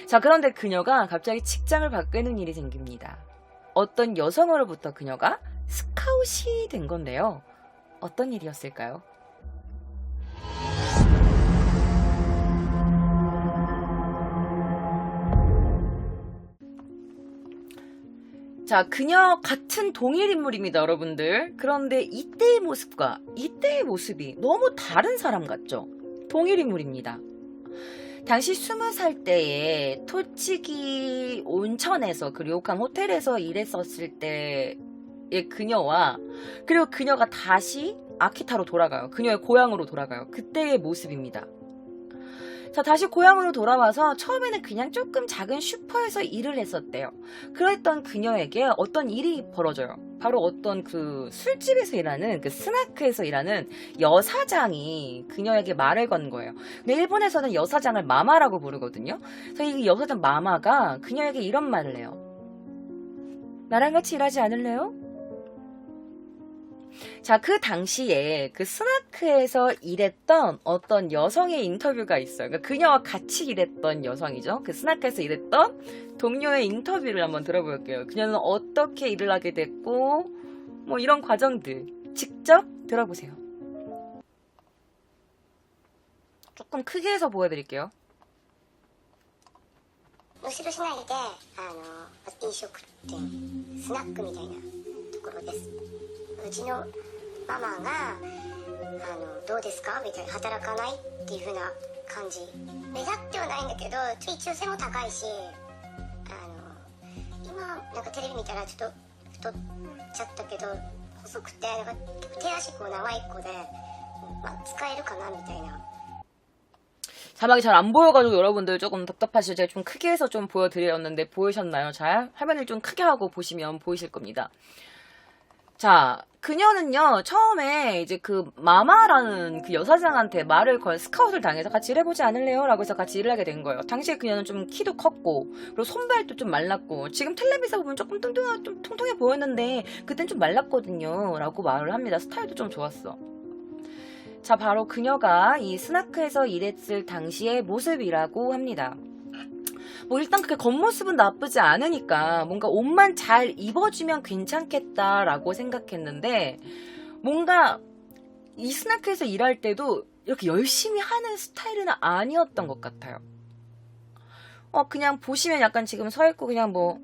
자, 그런데 그녀가 갑자기 직장을 바꾸는 일이 생깁니다. 어떤 여성으로부터 그녀가 스카웃이 된 건데요. 어떤 일이었을까요? 자, 그녀 같은 동일 인물입니다, 여러분들. 그런데 이때의 모습과 이때의 모습이 너무 다른 사람 같죠? 동일 인물입니다. 당시 20살 때에 토치기 온천에서 그 료칸 호텔에서 일했었을 때의 그녀와, 그리고 그녀가 다시 아키타로 돌아가요. 그녀의 고향으로 돌아가요. 그때의 모습입니다. 자, 다시 고향으로 돌아와서 처음에는 그냥 조금 작은 슈퍼에서 일을 했었대요. 그랬던 그녀에게 어떤 일이 벌어져요. 바로 어떤 그 술집에서 일하는, 그 스나크에서 일하는 여사장이 그녀에게 말을 건 거예요. 근데 일본에서는 여사장을 마마라고 부르거든요. 그래서 이 여사장 마마가 그녀에게 이런 말을 해요. 나랑 같이 일하지 않을래요? 자, 그 당시에 그 스나크에서 일했던 어떤 여성의 인터뷰가 있어요. 그러니까 그녀와 같이 일했던 여성이죠. 그 스나크에서 일했던 동료의 인터뷰를 한번 들어볼게요. 그녀는 어떻게 일을 하게 됐고, 뭐 이런 과정들 직접 들어보세요. 조금 크게 해서 보여드릴게요. 能代市内で飲食店スナックみたいなところです。うちのママがどうですかみたいな、働かないっていう風な感じ。目立ってはないんだけど一応背も高いし、今なんかテレビ見たらちょっと太っちゃったけど細くてなんか手足こう長い子で、まあ、使えるかなみたいな。 자막이 잘 안 보여가지고 여러분들 조금 답답하시죠? 제가 좀 크게 해서 좀 보여드렸는데 보이셨나요? 잘? 화면을 좀 크게 하고 보시면 보이실 겁니다. 자, 그녀는요, 처음에 이제 그 마마라는 그 여사장한테 말을 걸 스카웃을 당해서 같이 일해보지 않을래요? 라고 해서 같이 일을 하게 된 거예요. 당시에 그녀는 좀 키도 컸고, 그리고 손발도 좀 말랐고, 지금 텔레비에서 보면 조금 좀 통통해 보였는데, 그땐 좀 말랐거든요. 라고 말을 합니다. 스타일도 좀 좋았어. 자, 바로 그녀가 이 스나크에서 일했을 당시의 모습이라고 합니다. 뭐 일단 그게 겉모습은 나쁘지 않으니까 뭔가 옷만 잘 입어주면 괜찮겠다라고 생각했는데, 뭔가 이 스나크에서 일할 때도 이렇게 열심히 하는 스타일은 아니었던 것 같아요. 그냥 보시면 약간 지금 서 있고 그냥 뭐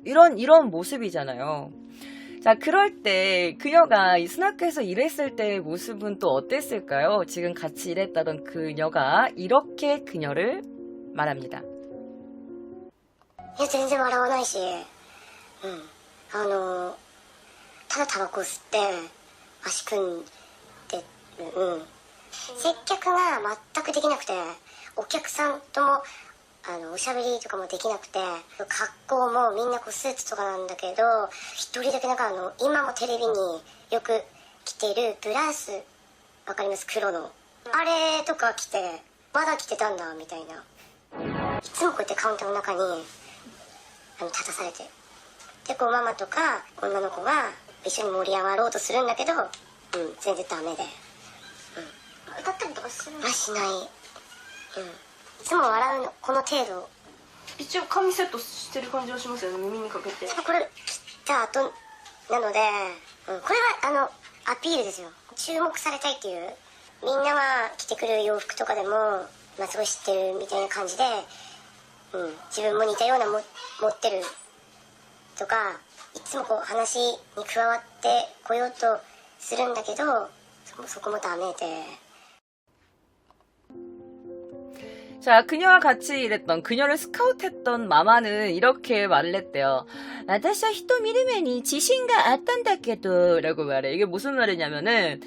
이런 모습이잖아요. 자, 그럴 때 그녀가 이 스나크에서 일했을 때의 모습은 또 어땠을까요? 지금 같이 일했다던 그녀가 이렇게 그녀를 말합니다. いや全然笑わないし、ただタバコ吸って足組んで、接客が全くできなくて、お客さんともおしゃべりとかもできなくて、格好もみんなこうスーツとかなんだけど、一人だけなんか今もテレビによく着てるブラウス、わかります？黒のあれとか着て、まだ着てたんだみたいな。いつもこうやってカウンターの中に立たされて、でこうママとか女の子が一緒に盛り上がろうとするんだけど、全然ダメで、歌ったりとかするの？しない。いつも笑うのこの程度。一応髪セットしてる感じはしますよね、耳にかけて。これ切った後なので、これはアピールですよ。注目されたいっていう、みんなが着てくる洋服とかでも、すごい知ってるみたいな感じで、自分も似たような持ってるとか、いつもこう話に加わってこようとするんだけど、そこもダメで。 자, 그녀와 같이 일했던, 그녀를 스카우트했던 마마는 이렇게 말을 했대요. 私は人見る目に自信があったんだけど라고 말해. 이게 무슨 말이냐면은,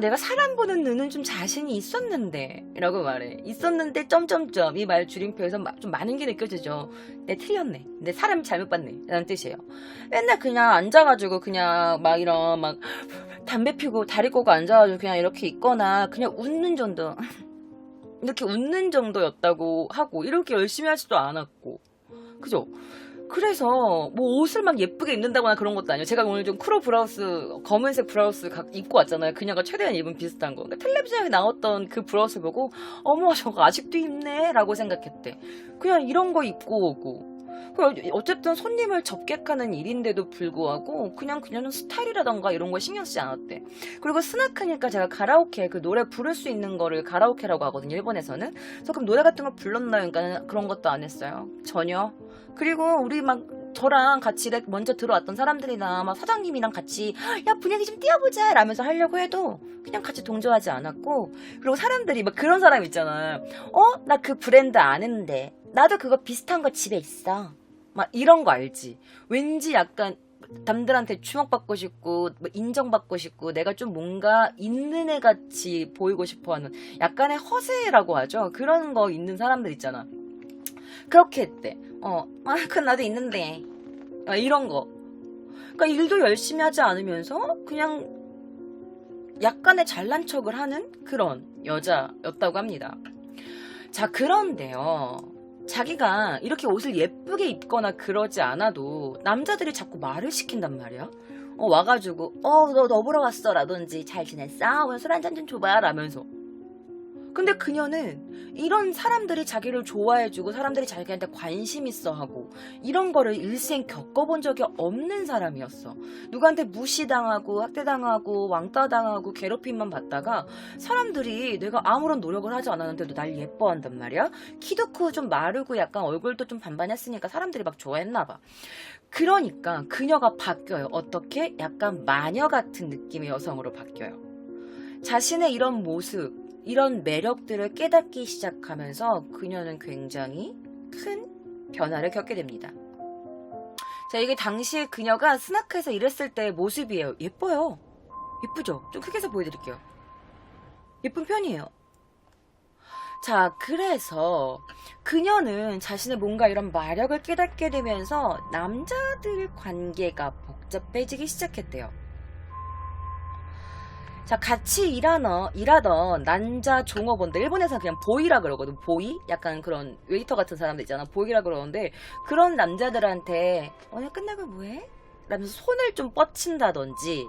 내가 사람 보는 눈은 좀 자신이 있었는데 라고 말해. 있었는데 점점점, 이 말 줄임표에서 좀 많은 게 느껴지죠. 내 틀렸네. 내 사람이 잘못 봤네 라는 뜻이에요. 맨날 그냥 앉아가지고 그냥 막 이런 막 담배 피고 다리 꼬고 앉아가지고 그냥 이렇게 있거나 그냥 웃는 정도, 이렇게 웃는 정도였다고 하고, 이렇게 열심히 하지도 않았고, 그죠? 그래서 뭐 옷을 막 예쁘게 입는다거나 그런 것도 아니에요. 제가 오늘 좀 크롭 브라우스, 검은색 브라우스 입고 왔잖아요. 그녀가 최대한 입은 비슷한 거. 그러니까 텔레비전에 나왔던 그 브라우스 보고 어머 저거 아직도 입네 라고 생각했대. 그냥 이런 거 입고 오고. 어쨌든 손님을 접객하는 일인데도 불구하고 그냥 그녀는 스타일이라던가 이런 거 신경 쓰지 않았대. 그리고 스나크니까 제가 가라오케 그 노래 부를 수 있는 거를 가라오케라고 하거든요, 일본에서는. 그래서 그럼 노래 같은 걸 불렀나요? 그러니까 그런 것도 안 했어요. 전혀. 그리고 우리 막 저랑 같이 먼저 들어왔던 사람들이나 막 사장님이랑 같이 야 분위기 좀 띄워보자 라면서 하려고 해도 그냥 같이 동조하지 않았고, 그리고 사람들이 막 그런 사람 있잖아요. 나 그 브랜드 아는데 나도 그거 비슷한 거 집에 있어 막 이런 거 알지? 왠지 약간 남들한테 주목받고 싶고 뭐 인정받고 싶고 내가 좀 뭔가 있는 애 같이 보이고 싶어하는 약간의 허세라고 하죠. 그런 거 있는 사람들 있잖아. 그렇게 했대. 그건 나도 있는데 이런 거. 그러니까 일도 열심히 하지 않으면서 그냥 약간의 잘난 척을 하는 그런 여자였다고 합니다. 자, 그런데요, 자기가 이렇게 옷을 예쁘게 입거나 그러지 않아도 남자들이 자꾸 말을 시킨단 말이야. 와가지고 너 보러 왔어 라든지 잘 지냈어? 오늘 술 한잔 좀 줘봐 라면서. 근데 그녀는 이런 사람들이 자기를 좋아해주고 사람들이 자기한테 관심 있어 하고 이런 거를 일생 겪어본 적이 없는 사람이었어. 누구한테 무시당하고 학대당하고 왕따당하고 괴롭힘만 받다가 사람들이 내가 아무런 노력을 하지 않았는데도 날 예뻐한단 말이야. 키도 크고 좀 마르고 약간 얼굴도 좀 반반했으니까 사람들이 막 좋아했나 봐. 그러니까 그녀가 바뀌어요. 어떻게? 약간 마녀 같은 느낌의 여성으로 바뀌어요. 자신의 이런 모습, 이런 매력들을 깨닫기 시작하면서 그녀는 굉장히 큰 변화를 겪게 됩니다. 자, 이게 당시에 그녀가 스나크에서 일했을 때의 모습이에요. 예뻐요. 예쁘죠? 좀 크게 해서 보여드릴게요. 예쁜 편이에요. 자, 그래서 그녀는 자신의 뭔가 이런 마력을 깨닫게 되면서 남자들 관계가 복잡해지기 시작했대요. 자, 같이 일하던 남자 종업원들, 일본에서는 그냥 보이라 그러거든. 보이? 약간 그런 웨이터 같은 사람들 있잖아. 보이라 그러는데 그런 남자들한테 오늘 끝나고 뭐해? 라면서 손을 좀 뻗친다든지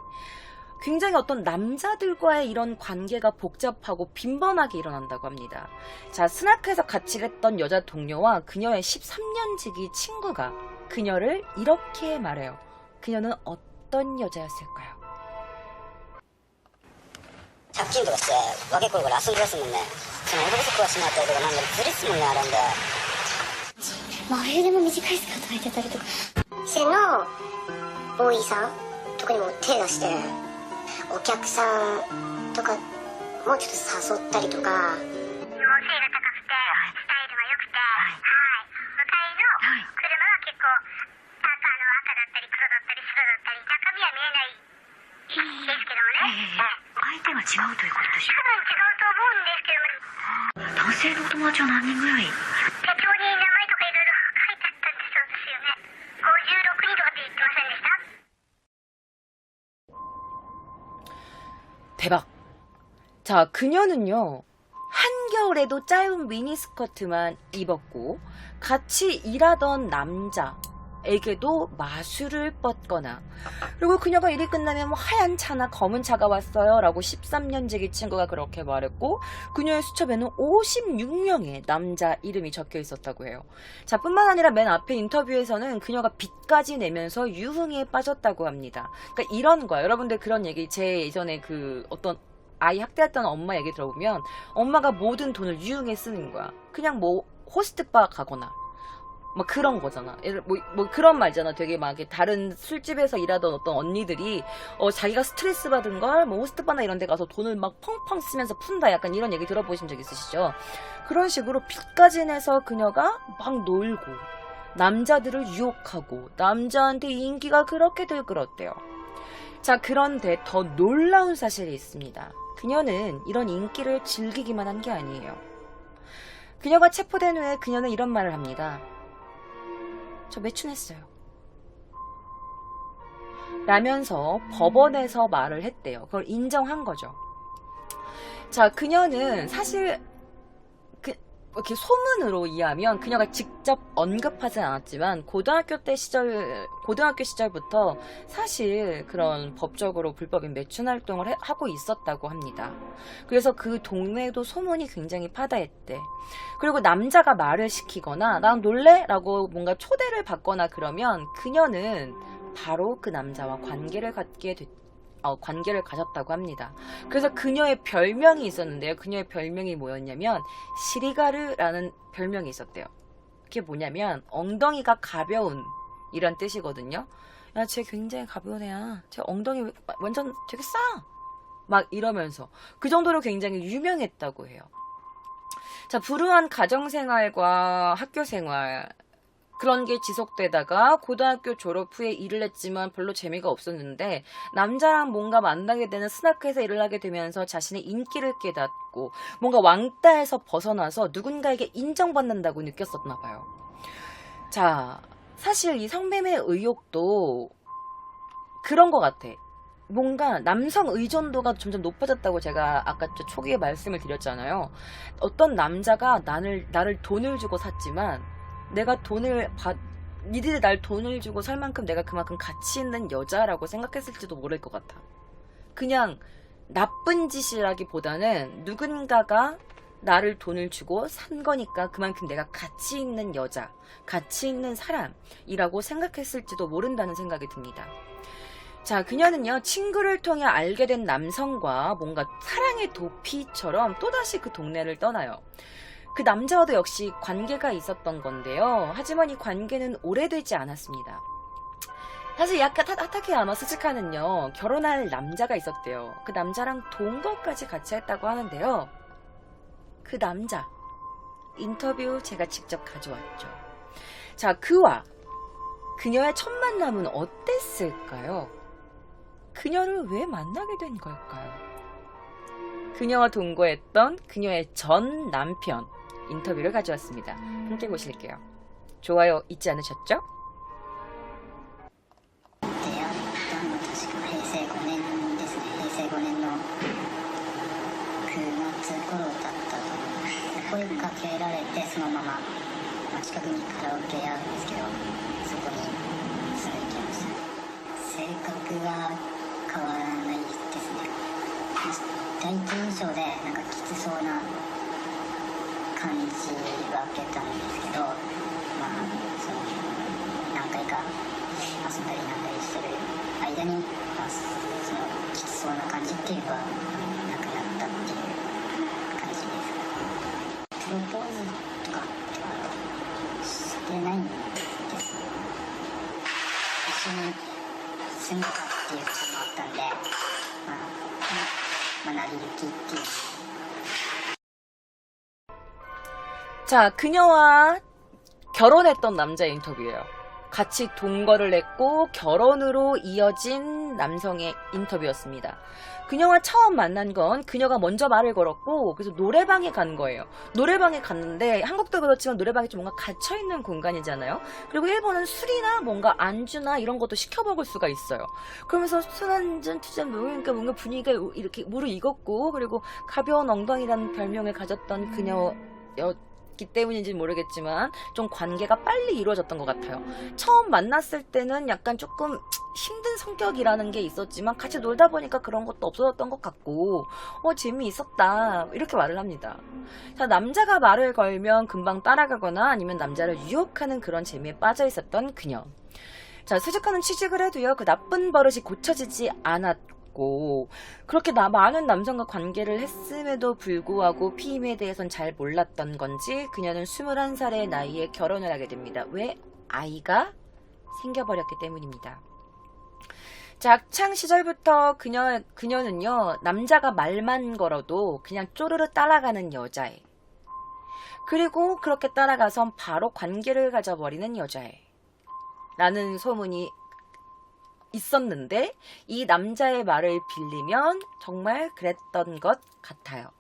굉장히 어떤 남자들과의 이런 관계가 복잡하고 빈번하게 일어난다고 합니다. 자, 스나크에서 같이 일했던 여자 동료와 그녀의 13년지기 친구가 그녀를 이렇게 말해요. 그녀는 어떤 여자였을까요? 借金とかして若い頃から遊んでますもんね。その男食わしまったりとかなんだりずるいっすもんね、あれんで。真冬でも短いスカート履いてたりとか。店のボーイさんとかにも手出してお客さんとかもうちょっと誘ったりとか。背が高くてスタイルが良くて、向かいの車は結構赤だったり黒だったり白だったり中身は見えないですけどもね。相手が違うということでしょう。多分違うと思うんですけども、男性のお友達は何人ぐらい？手帳に名前とかいろいろ書いてあったんですよね。56人とかって言ってませんでした？ 대박. 자, 그녀는요, 한겨울에도 짧은 미니스커트만 입었고 같이 일하던 남자에게도 마술을 뻗거나, 그리고 그녀가 일이 끝나면 뭐 하얀 차나 검은 차가 왔어요 라고 13년지기 친구가 그렇게 말했고, 그녀의 수첩에는 56명의 남자 이름이 적혀 있었다고 해요. 자, 뿐만 아니라 맨 앞에 인터뷰에서는 그녀가 빚까지 내면서 유흥에 빠졌다고 합니다. 그러니까 이런 거야. 여러분들 그런 얘기, 제 예전에 그 어떤 아이 학대했던 엄마 얘기 들어보면 엄마가 모든 돈을 유흥에 쓰는 거야. 그냥 뭐 호스트바 가거나 막 그런 거잖아. 뭐 그런 말잖아. 되게 막 다른 술집에서 일하던 어떤 언니들이 자기가 스트레스 받은 걸 뭐 호스트바나 이런 데 가서 돈을 막 펑펑 쓰면서 푼다. 약간 이런 얘기 들어보신 적 있으시죠? 그런 식으로 빚까지 내서 그녀가 막 놀고 남자들을 유혹하고 남자한테 인기가 그렇게 들끓었대요. 자, 그런데 더 놀라운 사실이 있습니다. 그녀는 이런 인기를 즐기기만 한 게 아니에요. 그녀가 체포된 후에 그녀는 이런 말을 합니다. 저 매춘했어요. 라면서 법원에서 말을 했대요. 그걸 인정한 거죠. 자, 그녀는 사실 이렇게 소문으로 이해하면 그녀가 직접 언급하진 않았지만 고등학교 시절부터 사실 그런 법적으로 불법인 매춘 활동을 하고 있었다고 합니다. 그래서 그 동네도 소문이 굉장히 파다했대. 그리고 남자가 말을 시키거나 난 놀래? 라고 뭔가 초대를 받거나 그러면 그녀는 바로 그 남자와 관계를 가졌다고 합니다. 그래서 그녀의 별명이 있었는데요. 그녀의 별명이 뭐였냐면 시리가르라는 별명이 있었대요. 그게 뭐냐면 엉덩이가 가벼운 이란 뜻이거든요. 야, 쟤 굉장히 가벼운 애야. 쟤 엉덩이 완전 되게 싸. 막 이러면서 그 정도로 굉장히 유명했다고 해요. 자, 불우한 가정생활과 학교생활 그런 게 지속되다가 고등학교 졸업 후에 일을 했지만 별로 재미가 없었는데 남자랑 뭔가 만나게 되는 스나크에서 일을 하게 되면서 자신의 인기를 깨닫고 뭔가 왕따에서 벗어나서 누군가에게 인정받는다고 느꼈었나 봐요. 자, 사실 이 성매매 의혹도 그런 것 같아. 뭔가 남성 의존도가 점점 높아졌다고 제가 아까 초기에 말씀을 드렸잖아요. 어떤 남자가 나를 돈을 주고 샀지만 내가 니들이 날 돈을 주고 살 만큼 내가 그만큼 가치 있는 여자라고 생각했을지도 모를 것 같아. 그냥 나쁜 짓이라기보다는 누군가가 나를 돈을 주고 산 거니까 그만큼 내가 가치 있는 여자, 가치 있는 사람이라고 생각했을지도 모른다는 생각이 듭니다. 자, 그녀는요, 친구를 통해 알게 된 남성과 뭔가 사랑의 도피처럼 또다시 그 동네를 떠나요. 그 남자와도 역시 관계가 있었던 건데요. 하지만 이 관계는 오래되지 않았습니다. 사실 약간 타케야마 스즈카는요, 결혼할 남자가 있었대요. 그 남자랑 동거까지 같이 했다고 하는데요. 그 남자, 인터뷰 제가 직접 가져왔죠. 자, 그와 그녀의 첫 만남은 어땠을까요? 그녀를 왜 만나게 된 걸까요? 그녀와 동거했던 그녀의 전 남편 인터뷰를 가져왔습니다. 함께 보실게요. 좋아요 잊지 않으셨죠? 出会ったのは確か平成5年ですね。平成5年の9月頃だったと思います。声かけられてそのまま、近くにカラオケ屋あるんですけど、そこにすぐ行きました。性格が変わらないですね。第一印象でなんかきつそうな感じは受けたんですけど、その何回か遊んだりなんだりしてる間に、そのきつそうな感じっていうのはなくなったっていう感じです。プロポーズとかしてないんです。一緒に住んでたっていうこともあったんで、成り行きっていう。 자, 그녀와 결혼했던 남자의 인터뷰예요. 같이 동거를 했고 결혼으로 이어진 남성의 인터뷰였습니다. 그녀와 처음 만난 건 그녀가 먼저 말을 걸었고 그래서 노래방에 간 거예요. 노래방에 갔는데 한국도 그렇지만 노래방이 좀 뭔가 갇혀있는 공간이잖아요. 그리고 일본은 술이나 뭔가 안주나 이런 것도 시켜 먹을 수가 있어요. 그러면서 술 한잔 투잔 먹으니까 뭔가 분위기가 이렇게 무르익었고 그리고 가벼운 엉덩이라는 별명을 가졌던 그녀였기 때문인지는 모르겠지만 좀 관계가 빨리 이루어졌던 것 같아요. 처음 만났을 때는 약간 조금 힘든 성격이라는 게 있었지만 같이 놀다 보니까 그런 것도 없어졌던 것 같고 재미있었다 이렇게 말을 합니다. 자, 남자가 말을 걸면 금방 따라가거나 아니면 남자를 유혹하는 그런 재미에 빠져 있었던 그녀. 자, 스즈카는 취직을 해도요 그 나쁜 버릇이 고쳐지지 않았고 그렇게 많은 남성과 관계를 했음에도 불구하고 피임에 대해선 잘 몰랐던 건지 그녀는 21살의 나이에 결혼을 하게 됩니다. 왜? 아이가 생겨버렸기 때문입니다. 자, 학창 시절부터 그녀는요 남자가 말만 걸어도 그냥 쪼르르 따라가는 여자애, 그리고 그렇게 따라가선 바로 관계를 가져버리는 여자애 라는 소문이 있었는데 이 남자의 말을 빌리면 정말 그랬던 것 같아요.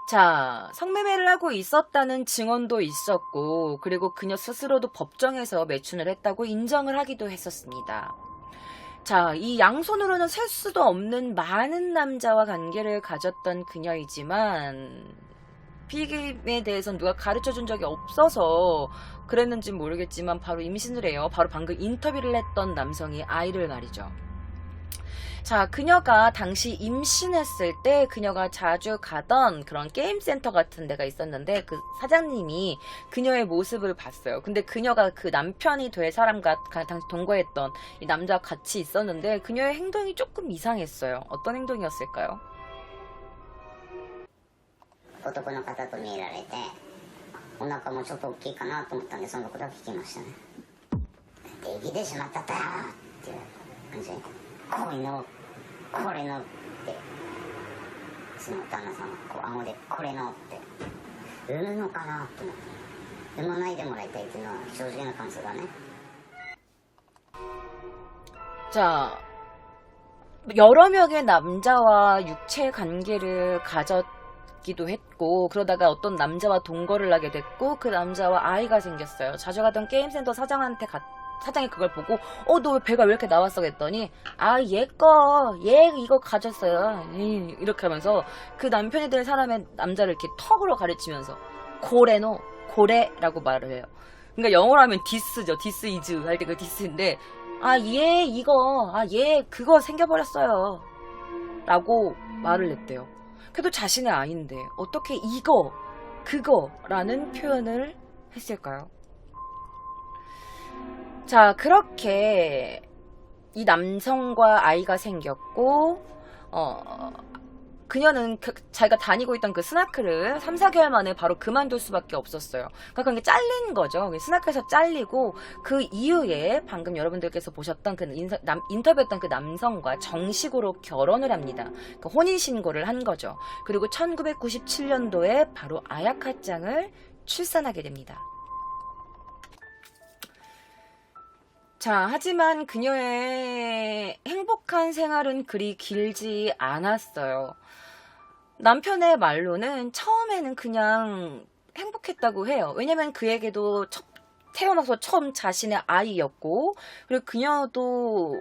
자, 성매매를 하고 있었다는 증언도 있었고 그리고 그녀 스스로도 법정에서 매춘을 했다고 인정을 하기도 했었습니다. 자, 이 양손으로는 셀 수도 없는 많은 남자와 관계를 가졌던 그녀이지만 잡히김에 대해서는 누가 가르쳐준 적이 없어서 그랬는지 모르겠지만 바로 임신을 해요. 바로 방금 인터뷰를 했던 남성이 아이를 말이죠. 자, 그녀가 당시 임신했을 때 그녀가 자주 가던 그런 게임센터 같은 데가 있었는데 그 사장님이 그녀의 모습을 봤어요. 근데 그녀가 그 남편이 될 사람과 당시 동거했던 이 남자와 같이 있었는데 그녀의 행동이 조금 이상했어요. 어떤 행동이었을까요? 男の方と見られてお腹もちょっと大きいかなと思ったんでそのことは聞きましたね。できてしまったったよっていう感じで恋のこれのってその旦那さんがこう顎でこれのって産むのかなと思って産まないでもらいたいっていうのは正直な感想だね。 자, 여러 명의 남자와 육체 관계를 가졌기도 했고 그러다가 어떤 남자와 동거를 하게 됐고 그 남자와 아이가 생겼어요. 자주 가던 게임센터 사장한테 사장이 그걸 보고 너 배가 왜 이렇게 나왔어 그랬더니 얘 이거 가졌어요 이렇게 하면서 그 남편이 될 사람의 남자를 이렇게 턱으로 가르치면서 고래라고 말을 해요. 그러니까 영어로 하면 디스죠. 디스 이즈 할 때 그 디스인데 얘 그거 생겨버렸어요 라고 말을 했대요. 그래도 자신의 아이인데 어떻게 그거라는 표현을 했을까요? 자, 그렇게 이 남성과 아이가 생겼고 그녀는 자기가 다니고 있던 그 스나크를 3, 4개월 만에 바로 그만둘 수밖에 없었어요. 그러니까 그게 잘린 거죠. 스나크에서 잘리고 그 이후에 방금 여러분들께서 보셨던 그 인터뷰했던 그 남성과 정식으로 결혼을 합니다. 그러니까 혼인신고를 한 거죠. 그리고 1997년도에 바로 아야카짱을 출산하게 됩니다. 자, 하지만 그녀의 행복한 생활은 그리 길지 않았어요. 남편의 말로는 처음에는 그냥 행복했다고 해요. 왜냐면 그에게도 태어나서 처음 자신의 아이였고, 그리고 그녀도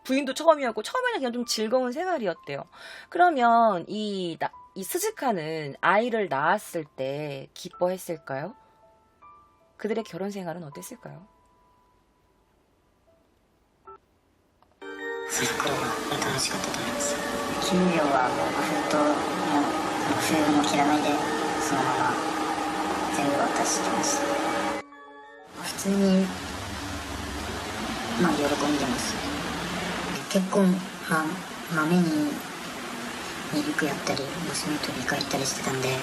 부인도 처음이었고, 처음에는 그냥 좀 즐거운 생활이었대요. 그러면 이 스즈카는 아이를 낳았을 때 기뻐했을까요? 그들의 결혼 생활은 어땠을까요? その頃は楽しかったと思います。給料はもうアフトのフードも切らないでそのまま全部渡してました。普通に喜んでます。結婚まめにミルクやったり娘と2回行ったりしてたんで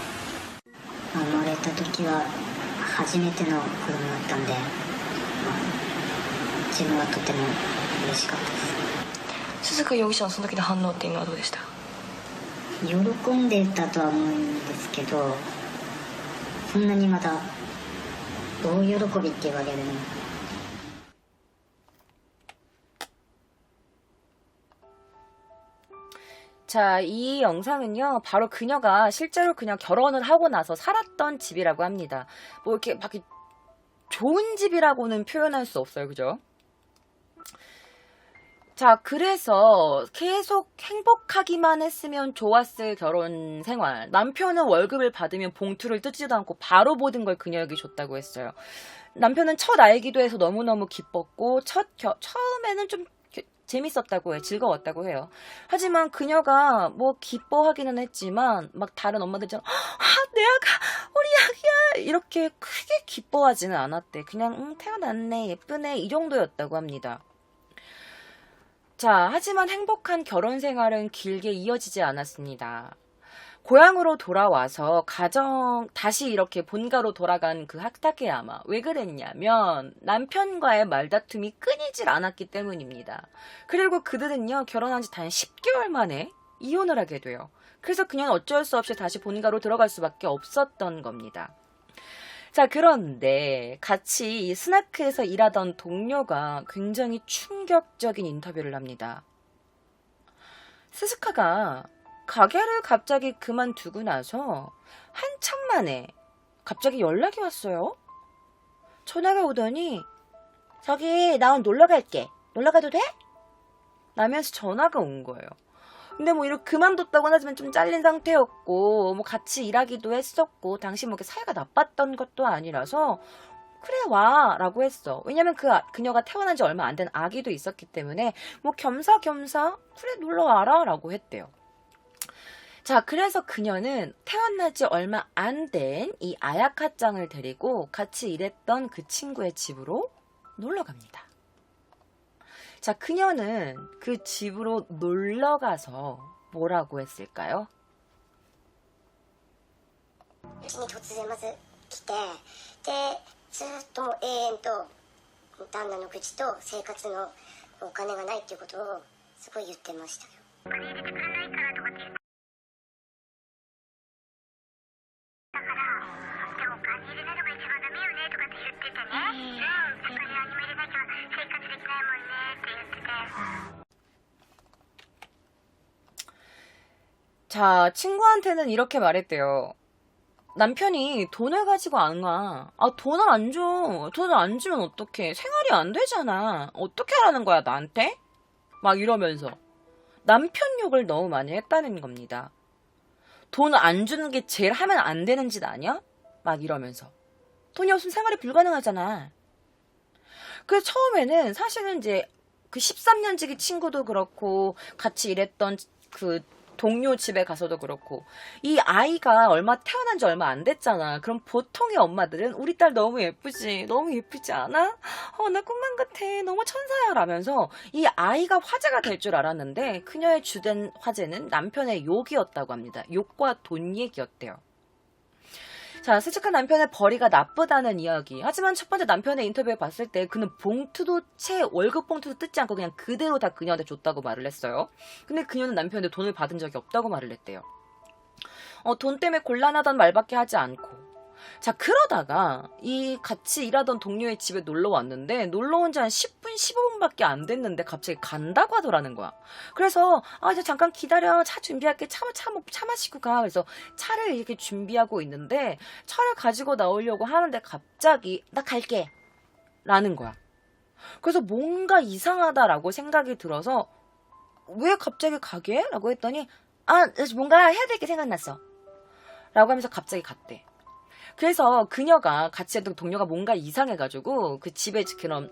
生まれた時は初めての子供だったんで、自分はとても嬉しかったです。 鈴鹿容疑者のその時の反応っていうのはどうでした？喜んでたとは思うんですけど、そんなにまだ大喜びっていうわけでも。 자, 이 영상은요, 바로 그녀가 실제로 그냥 결혼을 하고 나서 살았던 집이라고 합니다. 이렇게 막 좋은 집이라고는 표현할 수 없어요. 그죠? 자, 그래서 계속 행복하기만 했으면 좋았을 결혼 생활. 남편은 월급을 받으면 봉투를 뜯지도 않고 바로 모든 걸 그녀에게 줬다고 했어요. 남편은 첫 아이기도 해서 너무너무 기뻤고 처음에는 좀 재밌었다고 해요. 즐거웠다고 해요. 하지만 그녀가 기뻐하기는 했지만 막 다른 엄마들처럼 내 아가 우리 아기야 이렇게 크게 기뻐하지는 않았대. 그냥 태어났네 예쁘네 이 정도였다고 합니다. 자, 하지만 행복한 결혼 생활은 길게 이어지지 않았습니다. 고향으로 돌아와서 다시 이렇게 본가로 돌아간 그 하타케야마. 왜 그랬냐면 남편과의 말다툼이 끊이질 않았기 때문입니다. 그리고 그들은요, 결혼한 지 단 10개월 만에 이혼을 하게 돼요. 그래서 그녀는 어쩔 수 없이 다시 본가로 들어갈 수밖에 없었던 겁니다. 자, 그런데 같이 이 스나크에서 일하던 동료가 굉장히 충격적인 인터뷰를 합니다. 스즈카가 가게를 갑자기 그만두고 나서 한참 만에 갑자기 연락이 왔어요. 전화가 오더니 저기 나 오늘 놀러 갈게. 놀러 가도 돼? 라면서 전화가 온 거예요. 근데 뭐 이렇게 그만뒀다고는 하지만 좀 잘린 상태였고 뭐 같이 일하기도 했었고 당시 뭐 이렇게 사이가 나빴던 것도 아니라서 그래 와 라고 했어. 왜냐면 그녀가 태어난 지 얼마 안 된 아기도 있었기 때문에 뭐 겸사겸사 그래 놀러 와라 라고 했대요. 자, 그래서 그녀는 태어난 지 얼마 안 된 이 아야카짱을 데리고 같이 일했던 그 친구의 집으로 놀러 갑니다. 자, 그녀는 그 집으로 놀러 가서 뭐라고 했을까요? うちに突然まず来て、でずっともう永遠と旦那の愚痴と生活のお金がないっていうことをすごい言ってましたよ。お金入れてくれないからとかって言ってだからでもお金入れないのが一番ダメよねとかって言っててね、お金何も入れなきゃ生活できないもんねって言ってて。 자, 친구한테는 이렇게 말했대요. 남편이 돈을 가지고 안 와. 아, 돈을 안 줘. 돈을 안 주면 어떡해. 생활이 안 되잖아. 어떻게 하라는 거야, 나한테? 막 이러면서. 남편 욕을 너무 많이 했다는 겁니다. 돈을 안 주는 게 제일 하면 안 되는 짓 아니야? 막 이러면서. 돈이 없으면 생활이 불가능하잖아. 그래서 처음에는 사실은 이제 그 13년지기 친구도 그렇고 같이 일했던 그 동료 집에 가서도 그렇고 이 아이가 태어난 지 얼마 안 됐잖아. 그럼 보통의 엄마들은 우리 딸 너무 예쁘지? 너무 예쁘지 않아? 나 꿈만 같아. 너무 천사야 라면서 이 아이가 화제가 될 줄 알았는데 그녀의 주된 화제는 남편의 욕이었다고 합니다. 욕과 돈 얘기였대요. 자, 솔직한 남편의 벌이가 나쁘다는 이야기. 하지만 첫 번째 남편의 인터뷰에 봤을 때 그는 월급 봉투도 뜯지 않고 그냥 그대로 다 그녀한테 줬다고 말을 했어요. 근데 그녀는 남편한테 돈을 받은 적이 없다고 말을 했대요. 돈 때문에 곤란하단 말밖에 하지 않고. 자, 그러다가 이 같이 일하던 동료의 집에 놀러 왔는데 놀러 온 지 한 10분, 15분밖에 안 됐는데 갑자기 간다고 하더라는 거야. 그래서 이제 잠깐 기다려. 차 준비할게. 차 마시고 가. 그래서 차를 이렇게 준비하고 있는데 차를 가지고 나오려고 하는데 갑자기 나 갈게. 라는 거야. 그래서 뭔가 이상하다라고 생각이 들어서 왜 갑자기 가게? 라고 했더니 뭔가 해야 될 게 생각났어. 라고 하면서 갑자기 갔대. 그래서 그녀가 같이 했던 동료가 뭔가 이상해가지고 그 집에 그런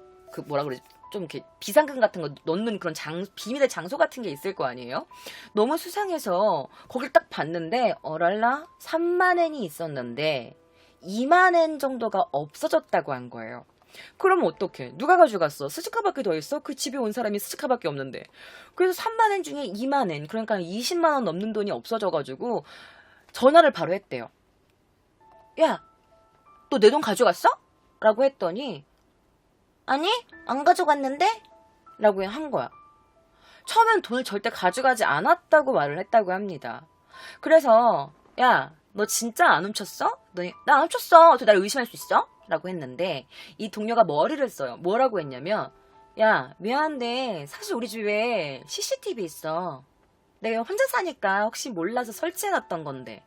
뭐라 그러지? 좀 이렇게 비상금 같은 거 넣는 그런 비밀의 장소 같은 게 있을 거 아니에요? 너무 수상해서 거길 딱 봤는데 어랄라 3만엔이 있었는데 2만엔 정도가 없어졌다고 한 거예요. 그러면 어떡해? 누가 가져갔어? 스즈카밖에 더 있어? 그 집에 온 사람이 스즈카밖에 없는데. 그래서 3만엔 중에 2만엔 그러니까 20만원 넘는 돈이 없어져가지고 전화를 바로 했대요. 야, 너 내 돈 가져갔어? 라고 했더니 아니, 안 가져갔는데? 라고 한 거야. 처음엔 돈을 절대 가져가지 않았다고 말을 했다고 합니다. 그래서 야, 너 진짜 안 훔쳤어? 나 안 훔쳤어. 어떻게 나를 의심할 수 있어? 라고 했는데 이 동료가 머리를 써요. 뭐라고 했냐면 야, 미안한데 사실 우리 집에 CCTV 있어. 내가 혼자 사니까 혹시 몰라서 설치해놨던 건데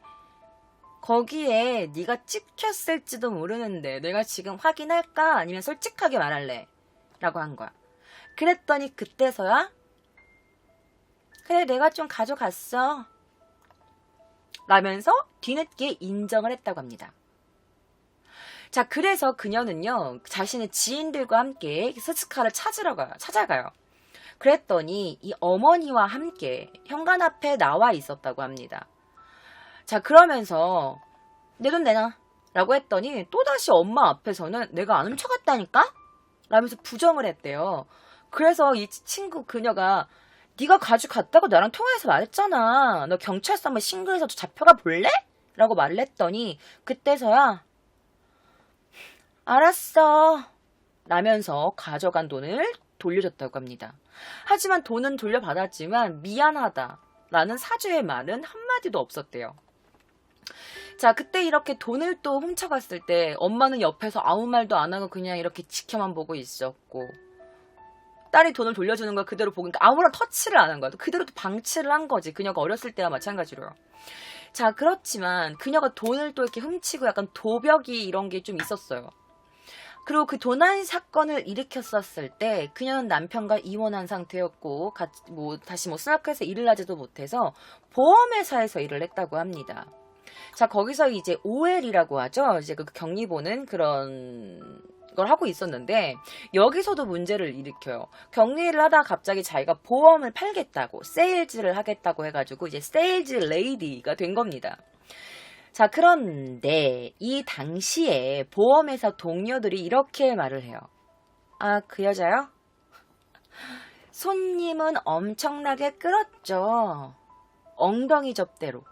거기에 네가 찍혔을지도 모르는데 내가 지금 확인할까? 아니면 솔직하게 말할래? 라고 한 거야. 그랬더니 그때서야 그래 내가 좀 가져갔어. 라면서 뒤늦게 인정을 했다고 합니다. 자, 그래서 그녀는요 자신의 지인들과 함께 스즈카를 찾아가요. 그랬더니 이 어머니와 함께 현관 앞에 나와 있었다고 합니다. 자, 그러면서 내 돈 내놔 라고 했더니 또다시 엄마 앞에서는 내가 안 훔쳐갔다니까? 라면서 부정을 했대요. 그래서 이 친구 그녀가 네가 가져갔다고 나랑 통화해서 말했잖아. 너 경찰서 한번 신고해서 잡혀가 볼래? 라고 말을 했더니 그때서야 알았어 라면서 가져간 돈을 돌려줬다고 합니다. 하지만 돈은 돌려받았지만 미안하다 라는 사죄의 말은 한마디도 없었대요. 자, 그때 이렇게 돈을 또 훔쳐갔을 때 엄마는 옆에서 아무 말도 안 하고 그냥 이렇게 지켜만 보고 있었고 딸이 돈을 돌려주는 걸 그대로 보니까 아무런 터치를 안 한 거야. 그대로 또 방치를 한 거지. 그녀가 어렸을 때와 마찬가지로요. 자, 그렇지만 그녀가 돈을 또 이렇게 훔치고 약간 도벽이 이런 게 좀 있었어요. 그리고 그 도난 사건을 일으켰었을 때 그녀는 남편과 이혼한 상태였고 다시 스나크에서 일을 하지도 못해서 보험회사에서 일을 했다고 합니다. 자, 거기서 이제 OL이라고 하죠. 이제 그 격리 보는 그런 걸 하고 있었는데 여기서도 문제를 일으켜요. 격리를 하다가 갑자기 자기가 보험을 팔겠다고 세일즈를 하겠다고 해가지고 이제 세일즈 레이디가 된 겁니다. 자, 그런데 이 당시에 보험회사 동료들이 이렇게 말을 해요. 아, 그 여자요? 손님은 엄청나게 끌었죠. 엉덩이 접대로.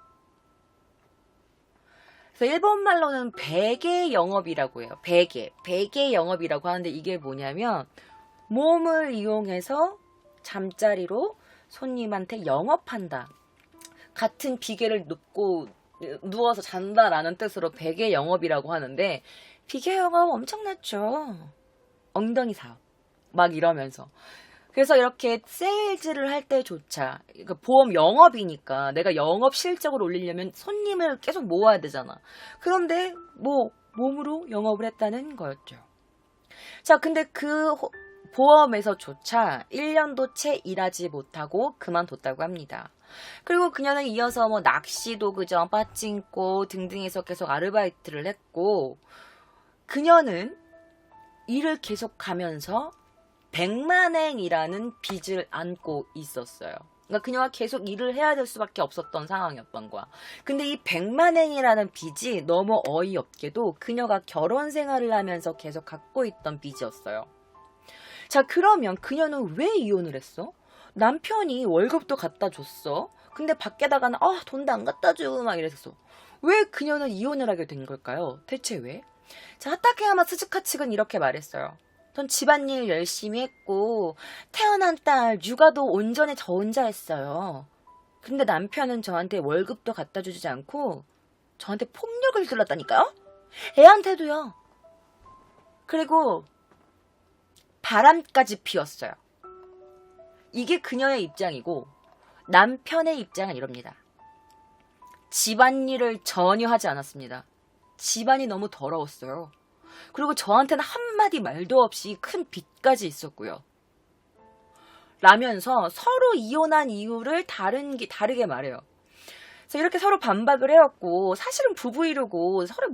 그래서 일본말로는 베개 영업이라고 해요. 베개 영업이라고 하는데 이게 뭐냐면 몸을 이용해서 잠자리로 손님한테 영업한다. 같은 비계를 눕고 누워서 잔다라는 뜻으로 베개 영업이라고 하는데 비계 영업 엄청났죠. 엉덩이 사업. 막 이러면서. 그래서 이렇게 세일즈를 할 때조차 그러니까 보험 영업이니까 내가 영업 실적을 올리려면 손님을 계속 모아야 되잖아. 그런데 몸으로 영업을 했다는 거였죠. 자, 근데 그 보험에서조차 1년도 채 일하지 못하고 그만뒀다고 합니다. 그리고 그녀는 이어서 낚시도 그죠, 빠찡꼬 등등에서 계속 아르바이트를 했고 그녀는 일을 계속 가면서 100만엔이라는 빚을 안고 있었어요. 그러니까 그녀가 계속 일을 해야 될 수밖에 없었던 상황이었던 거야. 근데 이 100만엔이라는 빚이 너무 어이없게도 그녀가 결혼 생활을 하면서 계속 갖고 있던 빚이었어요. 자, 그러면 그녀는 왜 이혼을 했어? 남편이 월급도 갖다 줬어. 근데 밖에다가는 돈도 안 갖다 줘 막 이랬어. 왜 그녀는 이혼을 하게 된 걸까요? 대체 왜? 자, 하타케야마 스즈카 측은 이렇게 말했어요. 전 집안일 열심히 했고 태어난 딸 육아도 온전히 저 혼자 했어요. 근데 남편은 저한테 월급도 갖다 주지 않고 저한테 폭력을 들렀다니까요? 애한테도요. 그리고 바람까지 피웠어요. 이게 그녀의 입장이고 남편의 입장은 이럽니다. 집안일을 전혀 하지 않았습니다. 집안이 너무 더러웠어요. 그리고 저한테는 한마디 말도 없이 큰 빚까지 있었고요. 라면서 서로 이혼한 이유를 다르게 말해요. 그래서 이렇게 서로 반박을 해왔고 사실은 부부 이루고 서로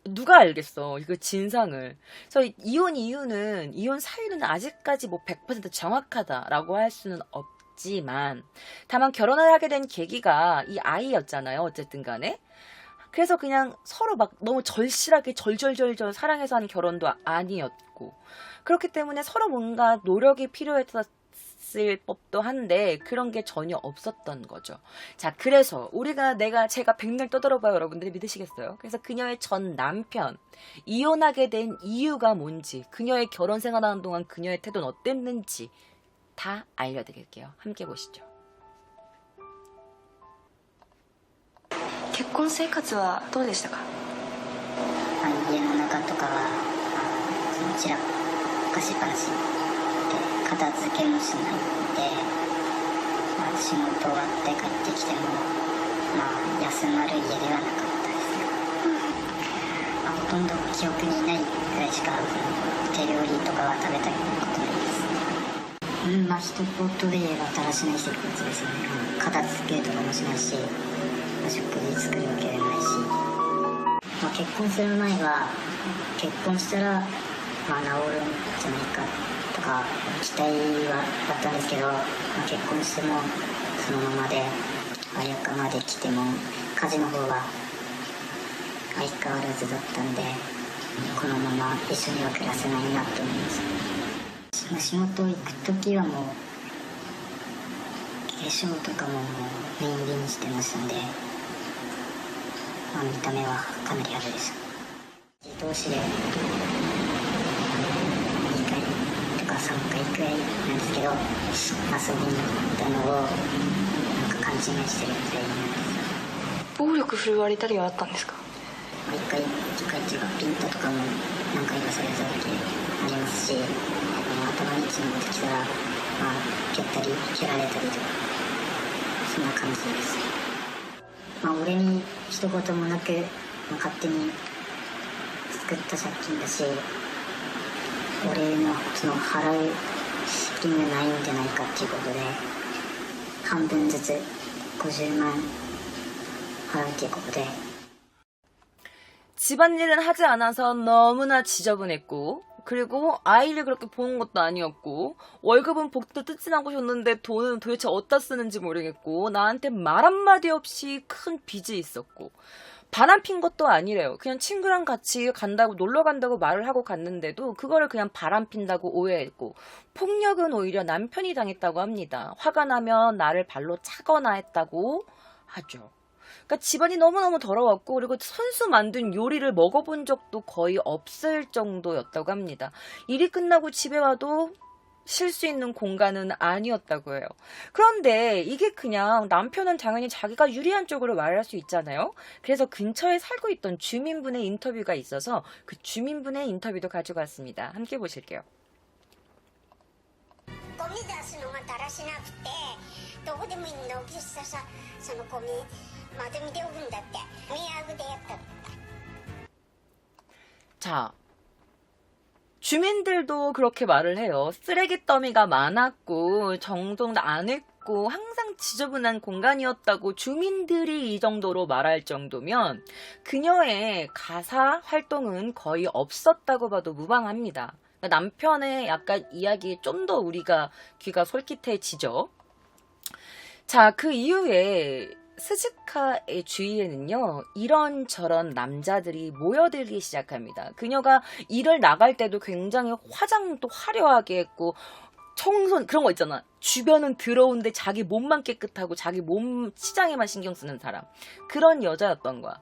누가 알겠어 이거 진상을. 그래서 이혼 사유는 아직까지 100% 정확하다라고 할 수는 없지만 다만 결혼을 하게 된 계기가 이 아이였잖아요. 어쨌든 간에. 그래서 그냥 서로 너무 절실하게 절절절절 사랑해서 하는 결혼도 아니었고 그렇기 때문에 서로 뭔가 노력이 필요했었을 법도 한데 그런 게 전혀 없었던 거죠. 자, 그래서 제가 백날 떠들어봐요. 여러분들이 믿으시겠어요? 그래서 그녀의 전 남편 이혼하게 된 이유가 뭔지 그녀의 결혼 생활하는 동안 그녀의 태도는 어땠는지 다 알려드릴게요. 함께 보시죠. 結婚生活はどうでしたか？家の中とかは散らかしっぱなしで片付けもしないで、仕事終わって帰ってきても、休まる家ではなかったですね。ほとんど記憶にないぐらいしか手料理とかは食べたことないですね。一言で言えばだらしない生活ですよね。片付けとかもしないし食事作るわけでもないし、結婚する前は結婚したら、治るんじゃないかとか期待はあったんですけど、結婚してもそのままで早くまで来ても家事の方は相変わらずだったんで、このまま一緒には暮らせないなと思いました。仕事行く時はもう化粧とかも念入りにしてましたんで、見た目はかなり派手でした。同士で2回とか3回くらいなんですけど、遊びに行ったのを勘違いしてるみたいなんです。暴力振るわれたりはあったんですか？一回っていうかピンタとかも何回かされた時ありますし、頭に血が出てきたら、蹴ったり蹴られたりとかそんな感じです。俺に一言もなく、勝手に作った借金だし、俺のその払う資金がないんじゃないかっていうことで半分ずつ50万払うっていうことで 집안일은 하지 않아서 너무나 지저분했고, 그리고 아이를 그렇게 보는 것도 아니었고, 월급은 복도 뜯진 않고 줬는데 돈은 도대체 어디다 쓰는지 모르겠고, 나한테 말 한마디 없이 큰 빚이 있었고, 바람 핀 것도 아니래요. 그냥 친구랑 같이 간다고, 놀러 간다고 말을 하고 갔는데도 그거를 그냥 바람 핀다고 오해했고, 폭력은 오히려 남편이 당했다고 합니다. 화가 나면 나를 발로 차거나 했다고 하죠. 그러니까 집안이 너무너무 더러웠고, 그리고 손수 만든 요리를 먹어본 적도 거의 없을 정도였다고 합니다. 일이 끝나고 집에 와도 쉴 수 있는 공간은 아니었다고 해요. 그런데 이게 그냥 남편은 당연히 자기가 유리한 쪽으로 말할 수 있잖아요. 그래서 근처에 살고 있던 주민분의 인터뷰가 있어서 그 주민분의 인터뷰도 가지고 왔습니다. 함께 보실게요. ゴミ出すのがだらしなくてどこでもいいの大きささそのゴミまとめておくんだって迷惑でやった 자, 주민들도 그렇게 말을 해요. 쓰레기 더미가 많았고 정돈 안 했고 항상 지저분한 공간이었다고 주민들이 이 정도로 말할 정도면 그녀의 가사 활동은 거의 없었다고 봐도 무방합니다. 남편의 약간 이야기에 좀 더 우리가 귀가 솔깃해지죠. 자, 그 이후에 스즈카의 주위에는요, 이런저런 남자들이 모여들기 시작합니다. 그녀가 일을 나갈 때도 굉장히 화장도 화려하게 했고, 청소, 그런 거 있잖아. 주변은 더러운데 자기 몸만 깨끗하고 자기 몸 치장에만 신경 쓰는 사람. 그런 여자였던 거야.